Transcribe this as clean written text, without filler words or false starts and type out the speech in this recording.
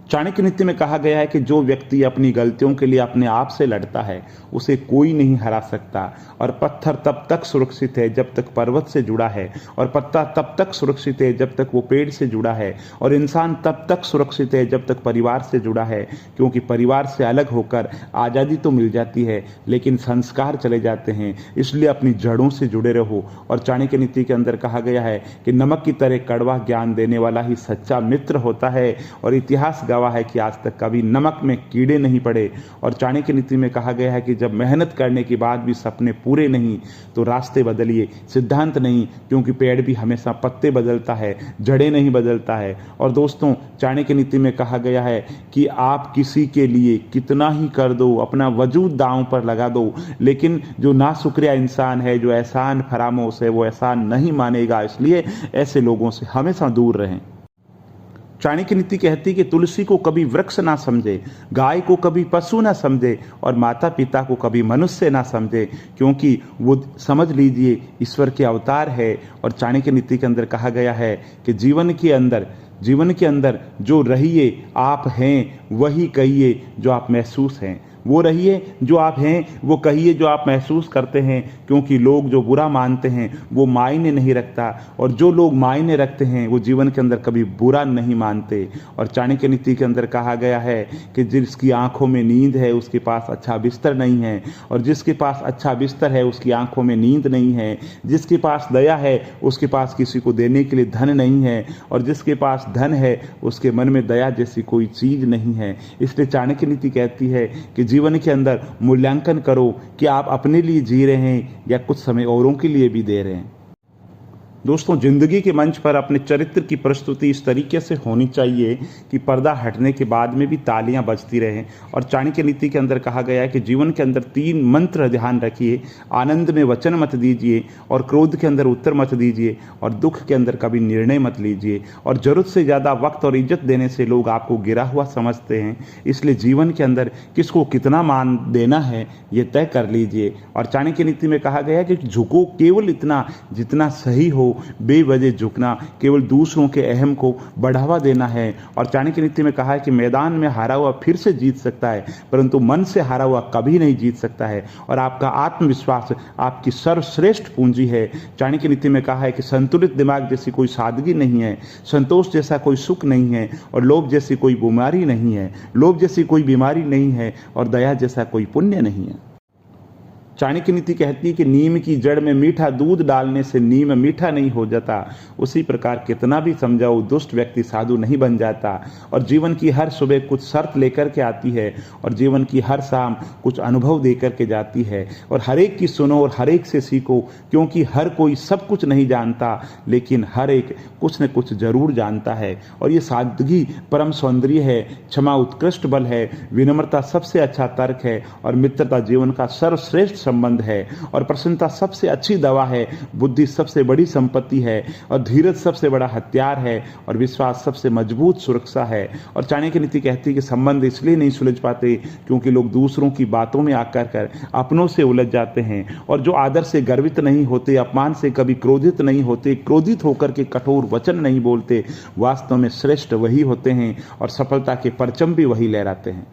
चाणक्य नीति में कहा गया है कि जो व्यक्ति अपनी गलतियों के लिए अपने आप से लड़ता है उसे कोई नहीं हरा सकता। और पत्थर तब तक सुरक्षित है जब तक पर्वत से जुड़ा है, और पत्ता तब तक सुरक्षित है जब तक वो पेड़ से जुड़ा है, और इंसान तब तक सुरक्षित है जब तक परिवार से जुड़ा है। क्योंकि परिवार से अलग होकर आज़ादी तो मिल जाती है लेकिन संस्कार चले जाते हैं। इसलिए अपनी जड़ों से जुड़े रहो। और चाणक्य नीति के अंदर कहा गया है कि नमक की तरह कड़वा ज्ञान देने वाला ही सच्चा मित्र होता है। और इतिहास गवाह है कि आज तक कभी नमक में कीड़े नहीं पड़े। और चाणक्य नीति में कहा गया है कि जब मेहनत करने के बाद भी सपने पूरे नहीं तो रास्ते बदलिए, सिद्धांत नहीं, क्योंकि पेड़ भी हमेशा पत्ते बदलता है, जड़ें नहीं बदलता है। और दोस्तों, चाणक्य नीति में कहा गया है कि आप किसी के लिए कितना ही कर दो, अपना वजूद दांव पर लगा दो, लेकिन जो नाशुक्रिया इंसान है, जो एहसान फरामोश है, वो एहसान नहीं मानेगा। इसलिए ऐसे लोगों से हमेशा दूर रहें। चाणक्य नीति कहती कि तुलसी को कभी वृक्ष ना समझे, गाय को कभी पशु ना समझे, और माता पिता को कभी मनुष्य ना समझे, क्योंकि वो समझ लीजिए ईश्वर के अवतार है। और चाणक्य नीति के अंदर कहा गया है कि जीवन के अंदर जो रहिए आप हैं वही कहिए जो आप महसूस हैं, वो रहिए जो आप हैं, वो कहिए जो आप महसूस करते हैं। क्योंकि लोग जो बुरा मानते हैं वो मायने नहीं रखता, और जो लोग मायने रखते हैं वो जीवन के अंदर कभी बुरा नहीं मानते। और चाणक्य नीति के अंदर कहा गया है कि जिसकी आंखों में नींद है उसके पास अच्छा बिस्तर नहीं है, और जिसके पास अच्छा बिस्तर है उसकी आंखों में नींद नहीं है। जिसके पास दया है उसके पास किसी को देने के लिए धन नहीं है, और जिसके पास धन है उसके मन में दया जैसी कोई चीज नहीं है। इसलिए चाणक्य नीति कहती है कि जीवन के अंदर मूल्यांकन करो कि आप अपने लिए जी रहे हैं या कुछ समय औरों के लिए भी दे रहे हैं। दोस्तों, जिंदगी के मंच पर अपने चरित्र की प्रस्तुति इस तरीके से होनी चाहिए कि पर्दा हटने के बाद में भी तालियां बजती रहें। और चाणक्य नीति के अंदर कहा गया है कि जीवन के अंदर 3 मंत्र ध्यान रखिए। आनंद में वचन मत दीजिए, और क्रोध के अंदर उत्तर मत दीजिए, और दुख के अंदर कभी निर्णय मत लीजिए। और जरूरत से ज़्यादा वक्त और इज्जत देने से लोग आपको गिरा हुआ समझते हैं। इसलिए जीवन के अंदर किसको कितना मान देना है ये तय कर लीजिए। और चाणक्य नीति में कहा गया है कि झुको केवल इतना जितना सही हो, बेवजह झुकना केवल दूसरों के अहम को बढ़ावा देना है। और चाणक्य नीति में कहा है कि मैदान में हारा हुआ फिर से जीत सकता है, परंतु मन से हारा हुआ कभी नहीं जीत सकता है। और आपका आत्मविश्वास आपकी सर्वश्रेष्ठ पूंजी है। चाणक्य नीति में कहा है कि संतुलित दिमाग जैसी कोई सादगी नहीं है, संतोष जैसा कोई सुख नहीं है, और लोभ जैसी कोई बीमारी नहीं है, और दया जैसा कोई पुण्य नहीं है। चाणक्य नीति कहती है कि नीम की जड़ में मीठा दूध डालने से नीम मीठा नहीं हो जाता। उसी प्रकार कितना भी समझाओ दुष्ट व्यक्ति साधु नहीं बन जाता। और जीवन की हर सुबह कुछ शर्त लेकर के आती है, और जीवन की हर शाम कुछ अनुभव देकर के जाती है। और हर एक की सुनो और हर एक से सीखो, क्योंकि हर कोई सब कुछ नहीं जानता, लेकिन हर एक कुछ न कुछ जरूर जानता है। और ये सादगी परम सौंदर्य है, क्षमा उत्कृष्ट बल है, विनम्रता सबसे अच्छा तर्क है, और मित्रता जीवन का सर्वश्रेष्ठ संबंध है। और प्रसन्नता सबसे अच्छी दवा है, बुद्धि सबसे बड़ी संपत्ति है, और धीरज सबसे बड़ा हथियार है, और विश्वास सबसे मजबूत सुरक्षा है। और चाणक्य नीति कहती है कि संबंध इसलिए नहीं सुलझ पाते क्योंकि लोग दूसरों की बातों में आकर कर अपनों से उलझ जाते हैं। और जो आदर से गर्वित नहीं होते, अपमान से कभी क्रोधित नहीं होते, क्रोधित होकर के कठोर वचन नहीं बोलते, वास्तव में श्रेष्ठ वही होते हैं, और सफलता के परचम भी वही लहराते हैं।